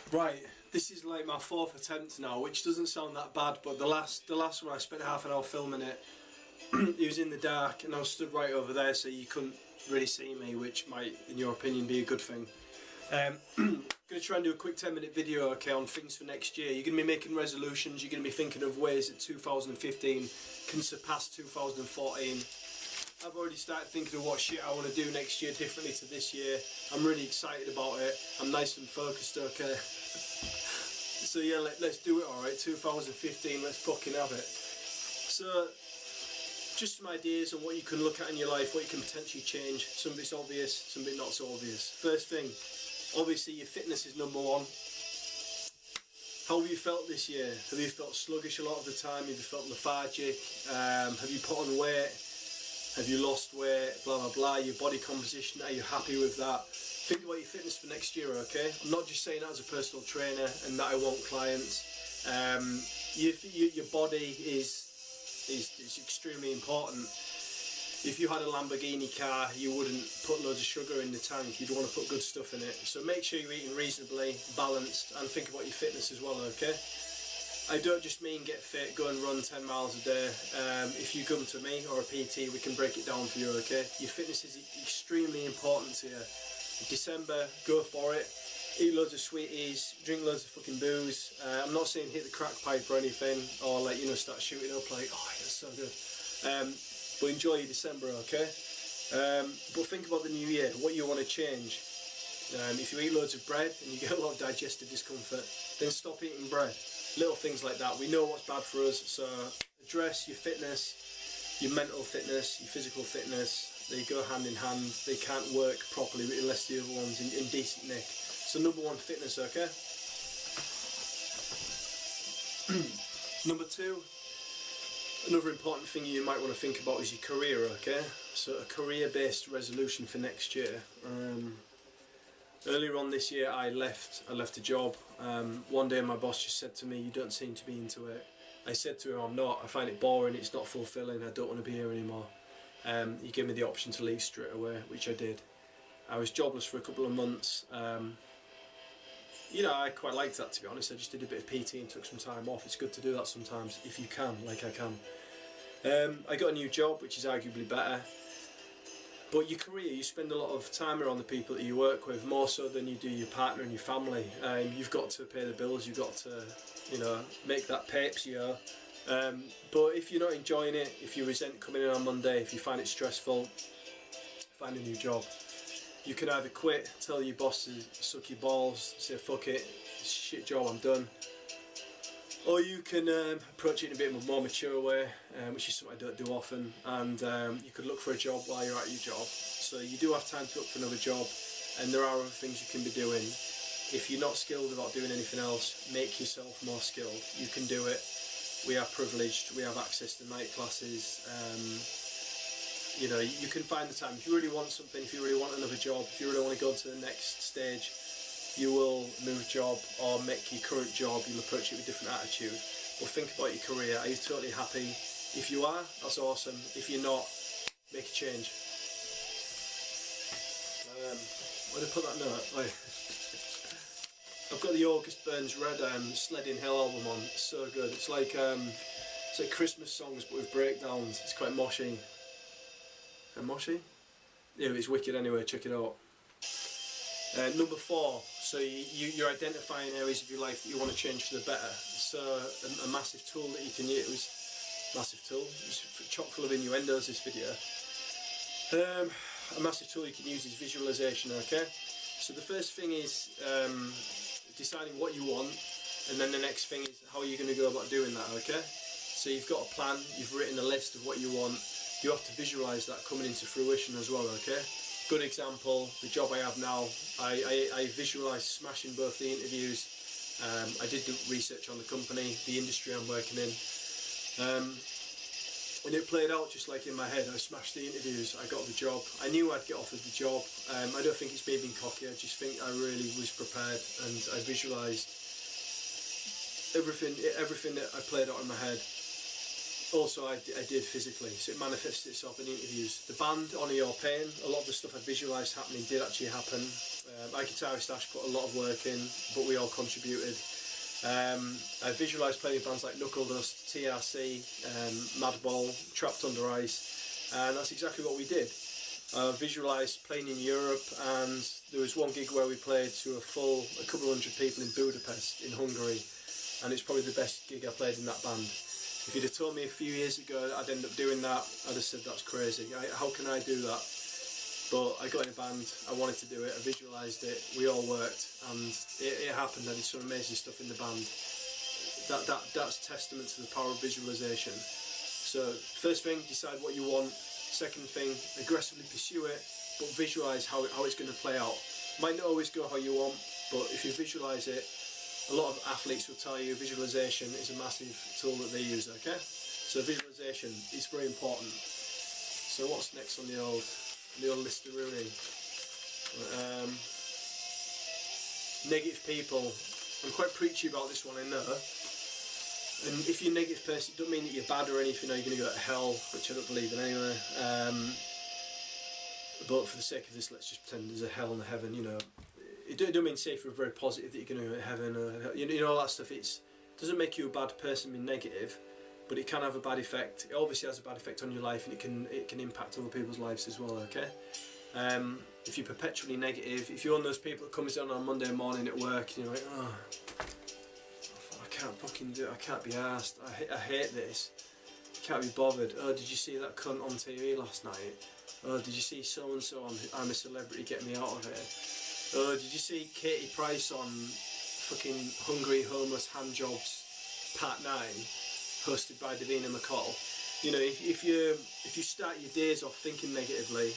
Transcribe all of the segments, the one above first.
Right, this is like my fourth attempt now, which doesn't sound that bad, but the last one I spent half an hour filming it. It was in the dark and I was stood right over there, so you couldn't really see me, which might, in your opinion, be a good thing. I'm going to try and do a quick 10-minute video, okay, on things for next year. You're going to be making resolutions, you're going to be thinking of ways that 2015 can surpass 2014. I've already started thinking of what shit I want to do next year differently to this year. I'm really excited about it. I'm nice and focused, okay. So yeah, let's do it, alright. 2015, let's fucking have it. So, just some ideas on what you can look at in your life, what you can potentially change. Some of it's obvious, some of it not so obvious. First thing, obviously your fitness is number one. How have you felt this year? Have you felt sluggish a lot of the time? Have you felt lethargic? Have you put on weight? Have you lost weight? Blah blah blah. Your body composition, are you happy with that? Think about your fitness for next year, okay? I'm not just saying that as a personal trainer and that I want clients. Your body is extremely important. If you had a Lamborghini car, you wouldn't put loads of sugar in the tank. You'd want to put good stuff in it. So make sure you're eating reasonably, balanced, and think about your fitness as well, okay? I don't just mean get fit, go and run 10 miles a day. If you come to me or a PT, we can break it down for you, okay? Your fitness is extremely important to you. December, go for it. Eat loads of sweeties, drink loads of fucking booze. I'm not saying hit the crack pipe or anything, or like, you know, start shooting up like, oh, that's so good. But enjoy your December, okay? But think about the new year, what you want to change. If you eat loads of bread and you get a lot of digestive discomfort, then stop eating bread. Little things like that. We know what's bad for us, so address your fitness, your mental fitness, your physical fitness. They go hand in hand. They can't work properly unless the other one's in decent nick. So number one, fitness, okay? Number two, another important thing you might want to think about is your career, okay? So a career-based resolution for next year. Earlier on this year I left a job. One day my boss just said to me, you don't seem to be into it. I said to him, I'm not. I find it boring, it's not fulfilling, I don't want to be here anymore. He gave me the option to leave straight away, which I did. I was jobless for a couple of months. You know, I quite liked that, to be honest. I just did a bit of PT and took some time off. It's good to do that sometimes, if you can, like I can. I got a new job, which is arguably better. But your career, you spend a lot of time around the people that you work with, more so than you do your partner and your family. You've got to pay the bills, you've got to, you know, make that papes, you know. But if you're not enjoying it, if you resent coming in on Monday, if you find it stressful, find a new job. You can either quit, tell your boss to suck your balls, say fuck it, it's a shit job, I'm done. Or you can approach it in a bit more mature way, which is something I don't do often, and you could look for a job while you're at your job. So you do have time to look for another job, and there are other things you can be doing. If you're not skilled about doing anything else, make yourself more skilled. You can do it. We are privileged, we have access to night classes. You know, you can find the time. If you really want something, if you really want another job, if you really want to go to the next stage, you will move job or make your current job, you'll approach it with a different attitude. But think about your career. Are you totally happy? If you are, that's awesome. If you're not, make a change. Where did I put that note? Wait. I've got the August Burns Red Sledding Hill album on. It's so good. It's like Christmas songs but with breakdowns. It's quite moshy. Moshy? Yeah, it's wicked anyway, check it out. Number 4, so you're identifying areas of your life that you want to change for the better. So a massive tool that you can use, massive tool, it's chock full of innuendos this video. A massive tool you can use is visualization, okay? So the first thing is deciding what you want, and then the next thing is how are you going to go about doing that, okay? So you've got a plan, you've written a list of what you want, you have to visualise that coming into fruition as well, okay? Good example, the job I have now, I visualised smashing both the interviews. I did the research on the company, the industry I'm working in, and it played out just like in my head. I smashed the interviews, I got the job. I knew I'd get offered the job. I don't think it's me being cocky, I just think I really was prepared and I visualised everything that I played out in my head. also I did physically, so it manifested itself in interviews. The band, Honour Your Pain, a lot of the stuff I visualised happening did actually happen. My guitarist Ash put a lot of work in, but we all contributed. I visualised playing with bands like Knuckle Dust, TRC, Madball, Trapped Under Ice, and that's exactly what we did. I visualised playing in Europe, and there was one gig where we played to a couple hundred people in Budapest in Hungary, and it's probably the best gig I played in that band. If you'd have told me a few years ago I'd end up doing that, I'd have said that's crazy. How can I do that? But I got in a band, I wanted to do it, I visualised it, we all worked, and it happened. I did some amazing stuff in the band. That's testament to the power of visualisation. So first thing, decide what you want. Second thing, aggressively pursue it, but visualise how it's going to play out. Might not always go how you want, but if you visualise it, a lot of athletes will tell you visualisation is a massive tool that they use, okay? So visualisation is very important. So what's next on the old list of Rooney? Negative people. I'm quite preachy about this one, I know. And if you're a negative person, it doesn't mean that you're bad or anything, or you're going to go to hell, which I don't believe in anyway. But for the sake of this, let's just pretend there's a hell and a heaven, you know. It don't mean say if you're very positive that you're going to go to heaven, or, you know, all that stuff. It doesn't make you a bad person being negative, but it can have a bad effect. It obviously has a bad effect on your life, and it can impact other people's lives as well, okay? If you're perpetually negative, if you're one of those people that comes down on Monday morning at work and you're like, oh, I can't fucking do it, I can't be arsed, I hate this, I can't be bothered. Oh, did you see that cunt on TV last night? Oh, did you see so and so on I'm a Celebrity, get me out of here? Oh, did you see Katie Price on fucking Hungry Homeless Handjobs Part 9, hosted by Davina McCall? You know, if you start your days off thinking negatively,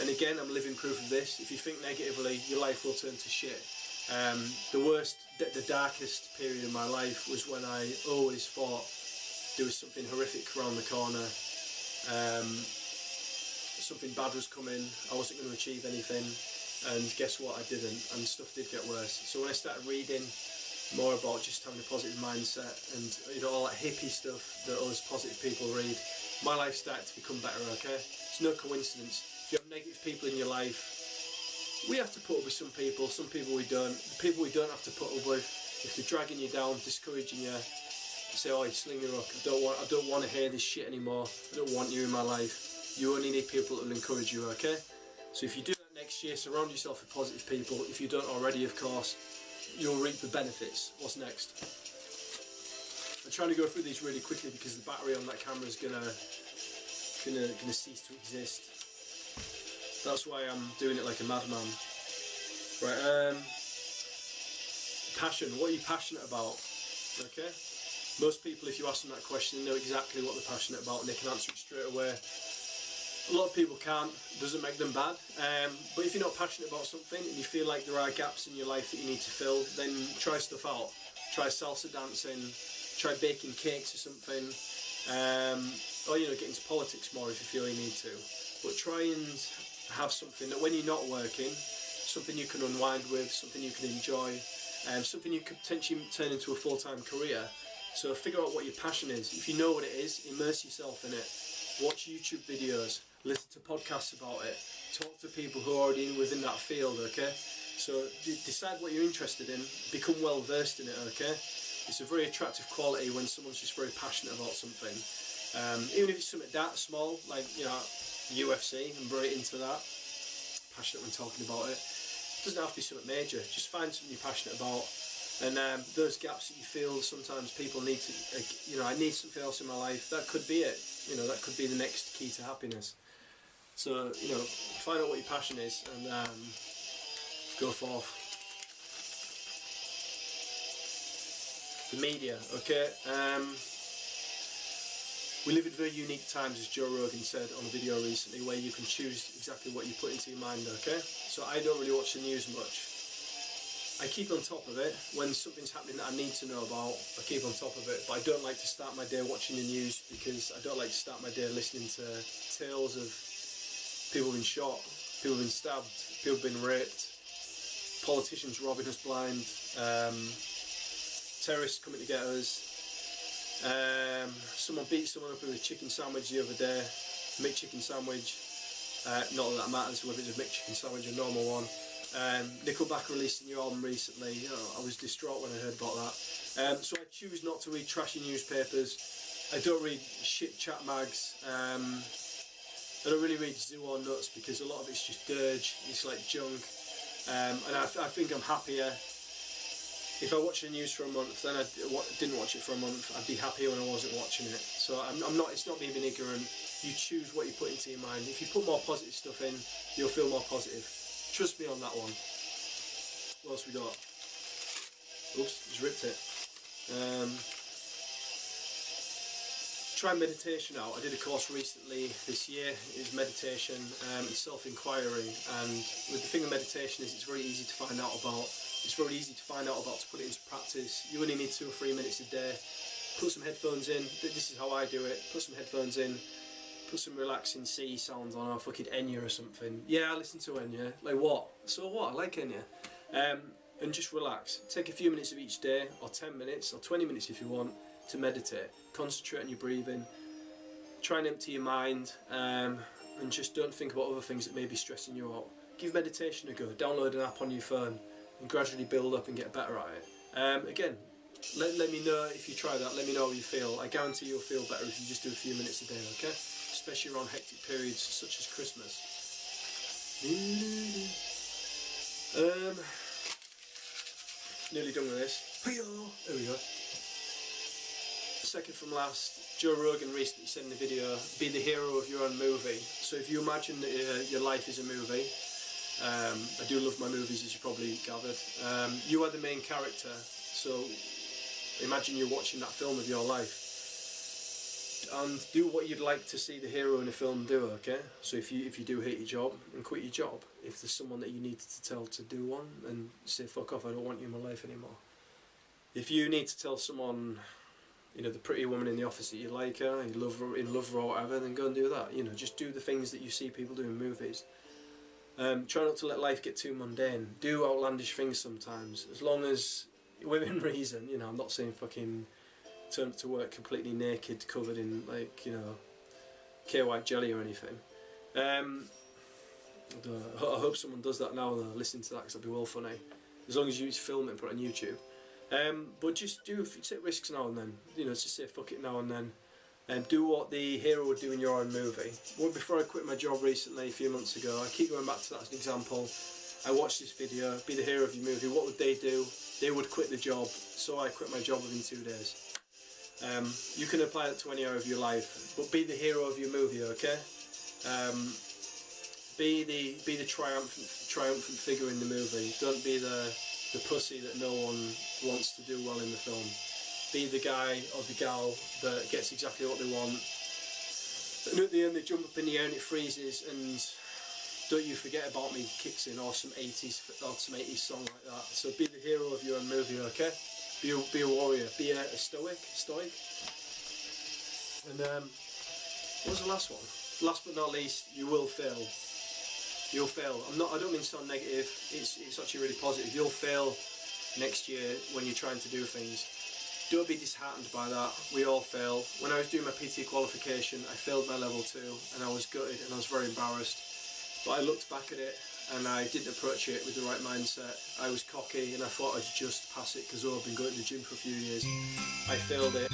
and again, I'm living proof of this, if you think negatively, your life will turn to shit. The darkest period of my life was when I always thought there was something horrific around the corner. Something bad was coming, I wasn't going to achieve anything, and guess what, I didn't, and stuff did get worse. So when I started reading more about just having a positive mindset and, you know, all that hippie stuff that us positive people read, my life started to become better, okay? It's no coincidence. If you have negative people in your life, we have to put up with some people we don't. The people we don't have to put up with, if they're dragging you down, discouraging you, say, oh, Slingy Rock, I don't want to hear this shit anymore, I don't want you in my life. You only need people that will encourage you, okay? So if you do that next year, surround yourself with positive people. If you don't already, of course, you'll reap the benefits. What's next? I'm trying to go through these really quickly because the battery on that camera is gonna cease to exist. That's why I'm doing it like a madman. Right, passion. What are you passionate about? Okay? Most people, if you ask them that question, know exactly what they're passionate about and they can answer it straight away. A lot of people can't, doesn't make them bad, but if you're not passionate about something and you feel like there are gaps in your life that you need to fill, then try stuff out. Try salsa dancing, try baking cakes or something, or, you know, get into politics more if you feel you need to. But try and have something that when you're not working, something you can unwind with, something you can enjoy, something you could potentially turn into a full-time career. So figure out what your passion is. If you know what it is, immerse yourself in it. Watch YouTube videos, listen to podcasts about it, talk to people who are already within that field, okay? So decide what you're interested in, become well versed in it, okay? It's a very attractive quality when someone's just very passionate about something. Even if it's something that small, like, you know, UFC, I'm very into that, passionate when talking about it. It doesn't have to be something major, just find something you're passionate about. And those gaps that you feel sometimes people need to, you know, I need something else in my life, that could be it. You know, that could be the next key to happiness. So, you know, find out what your passion is and go forth. The media, okay? We live in very unique times, as Joe Rogan said on a video recently, where you can choose exactly what you put into your mind, okay? So I don't really watch the news much. I keep on top of it. When something's happening that I need to know about, I keep on top of it. But I don't like to start my day watching the news because I don't like to start my day listening to tales of people being shot, people being stabbed, people being raped, politicians robbing us blind, terrorists coming to get us, Someone beat someone up with a chicken sandwich the other day, McChicken sandwich. Not that that matters whether it's a McChicken sandwich or a normal one. Nickelback released a new album recently. I was distraught when I heard about that. So I choose not to read trashy newspapers. I don't read shit chat mags. I don't really read Zoo or Nuts because a lot of it's just dirge. It's like junk. And I think I'm happier if I watch the news for a month. Then I didn't watch it for a month. I'd be happier when I wasn't watching it. So I'm not. It's not me being ignorant. You choose what you put into your mind. If you put more positive stuff in, you'll feel more positive. Trust me on that one. What else we got? Oops, just ripped it. Try meditation out. I did a course recently this year. It's meditation and self-inquiry. And with the thing with meditation is it's very easy to find out about. It's very easy to find out about, to put it into practice. You only need 2 or 3 minutes a day. Put some headphones in. This is how I do it. Put some headphones in. Put some relaxing sea sounds on, or fucking Enya or something. Yeah, I listen to Enya. Like what? So what? I like Enya. And just relax. Take a few minutes of each day, or 10 minutes, or 20 minutes if you want, to meditate. Concentrate on your breathing. Try and empty your mind, and just don't think about other things that may be stressing you out. Give meditation a go. Download an app on your phone and gradually build up and get better at it. Again, let me know if you try that. Let me know how you feel. I guarantee you'll feel better if you just do a few minutes a day, okay? Especially around hectic periods such as Christmas. Nearly done with this. There we go. Second from last, Joe Rogan recently said in the video, be the hero of your own movie. So if you imagine that your life is a movie, I do love my movies, as you probably gathered. You are the main character, so imagine you're watching that film of your life. And do what you'd like to see the hero in a film do, okay? So if you do hate your job, then quit your job. If there's someone that you need to tell to do one, then say fuck off, I don't want you in my life anymore. If you need to tell someone, you know, the pretty woman in the office that you like her, you love her, in love her or whatever, then go and do that. You know, just do the things that you see people do in movies. Try not to let life get too mundane. Do outlandish things sometimes, as long as, within reason, you know, I'm not saying fucking turn up to work completely naked, covered in, like, you know, KY jelly or anything. I hope someone does that now, though, listening to that, because that'd be well funny. As long as you film it and put it on YouTube. But just take risks now and then, you know, just say fuck it now and then. And do what the hero would do in your own movie. Well, before I quit my job recently, a few months ago, I keep going back to that as an example. I watched this video, be the hero of your movie. What would they do? They would quit the job, so I quit my job within 2 days. You can apply that to any area of your life, but be the hero of your movie, okay? Be the triumphant figure in the movie. Don't be the pussy that no one wants to do well in the film. Be the guy or the gal that gets exactly what they want. And at the end they jump up in the air and it freezes and Don't You Forget About Me kicks in, or some 80s song like that. So be the hero of your own movie, okay? Be a warrior. Be a stoic. And what was the last one? Last but not least, you will fail. You'll fail. I don't mean to sound negative. It's actually really positive. You'll fail next year when you're trying to do things. Don't be disheartened by that. We all fail. When I was doing my PT qualification, I failed my level 2 and I was gutted and I was very embarrassed. But I looked back at it and I didn't approach it with the right mindset. I was cocky and I thought I'd just pass it because I've been going to the gym for a few years. I failed it.